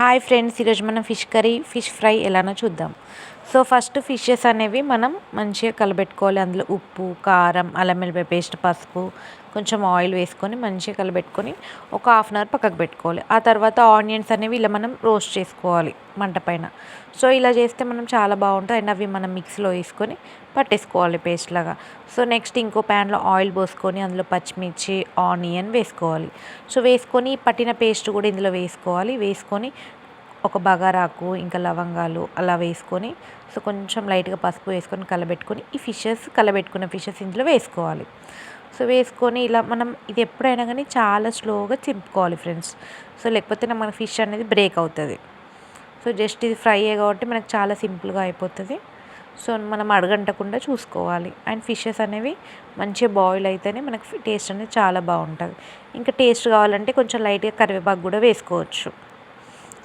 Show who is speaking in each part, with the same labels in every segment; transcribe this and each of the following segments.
Speaker 1: Hi friends, ఈరోజు మనం fish fry ఎలానో చూద్దాం. సో ఫస్ట్ ఫిషెస్ అనేవి మనం మంచిగా కలబెట్టుకోవాలి. అందులో ఉప్పు, కారం, అల్లం వెల్లుల్లి పేస్ట్, పసుపు, కొంచెం ఆయిల్ వేసుకొని మంచిగా కలబెట్టుకొని ఒక హాఫ్ అన్ అవర్ పక్కకు పెట్టుకోవాలి. ఆ తర్వాత ఆనియన్స్ అనేవి ఇలా మనం రోస్ట్ చేసుకోవాలి మంట పైన. సో ఇలా చేస్తే మనం చాలా బాగుంటుంది. అండ్ అవి మనం మిక్సీలో వేసుకొని పట్టేసుకోవాలి పేస్ట్ లాగా. సో నెక్స్ట్ ఇంకో ప్యాన్లో ఆయిల్ పోసుకొని అందులో పచ్చిమిర్చి, ఆనియన్ వేసుకోవాలి. సో వేసుకొని పట్టిన పేస్ట్ కూడా ఇందులో వేసుకొని ఒక బగారాకు, ఇంకా లవంగాలు అలా వేసుకొని, సో కొంచెం లైట్గా పసుపు వేసుకొని కలబెట్టుకొని ఈ కలబెట్టుకున్న ఫిషెస్ ఇందులో వేసుకోవాలి. సో వేసుకొని ఇలా మనం ఇది ఎప్పుడైనా కానీ చాలా స్లోగా చింపుకోవాలి ఫ్రెండ్స్. సో లేకపోతే మన ఫిష్ అనేది బ్రేక్ అవుతుంది. సో జస్ట్ ఇది ఫ్రై కాబట్టి మనకు చాలా సింపుల్గా అయిపోతుంది. సో మనం అడగంటకుండా చూసుకోవాలి. అండ్ ఫిషెస్ అనేవి మంచిగా బాయిల్ అయితేనే మనకి టేస్ట్ అనేది చాలా బాగుంటుంది. ఇంకా టేస్ట్ కావాలంటే కొంచెం లైట్గా కరివేపాకు కూడా వేసుకోవచ్చు.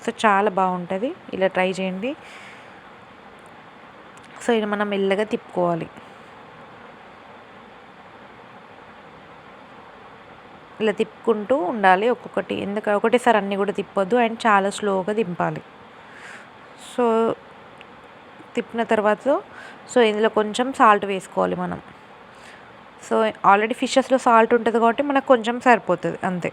Speaker 1: సో చాలా బాగుంటుంది, ఇలా ట్రై చేయండి. సో ఇది మనం మెల్లగా తిప్పుకోవాలి. ఇలా తిప్పుకుంటూ ఉండాలి ఒక్కొక్కటి, ఒకటేసారి అన్నీ కూడా తిప్పొద్దు. అండ్ చాలా స్లోగా దింపాలి. సో తిప్పిన తర్వాత సో ఇందులో కొంచెం సాల్ట్ వేసుకోవాలి మనం. సో ఆల్రెడీ ఫిషెస్లో సాల్ట్ ఉంటుంది కాబట్టి మనకు కొంచెం సరిపోతుంది అంతే.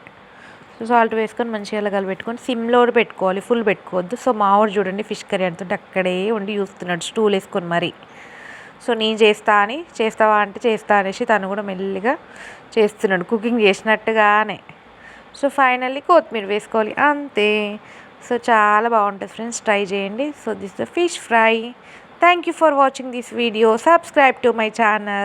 Speaker 1: సో సాల్ట్ వేసుకొని మంచిగా ఇలా కలిపెట్టుకొని సిమ్లో పెట్టుకోవాలి, ఫుల్ పెట్టుకోవద్దు. సో మావాడు చూడండి ఫిష్ కర్రీ అంటుంటే అక్కడే ఉండి చూస్తున్నాడు స్టూల్ వేసుకొని మరి. సో నేను చేస్తావా అంటే చేస్తా అనేసి తను కూడా మెల్లిగా చేస్తున్నాడు కుకింగ్ చేసినట్టుగానే. సో ఫైనల్లీ కొత్తిమీర వేసుకోవాలి అంతే. సో చాలా బాగుంటుంది ఫ్రెండ్స్, ట్రై చేయండి. So this the fish fry. Thank you for watching this video. Subscribe to my channel.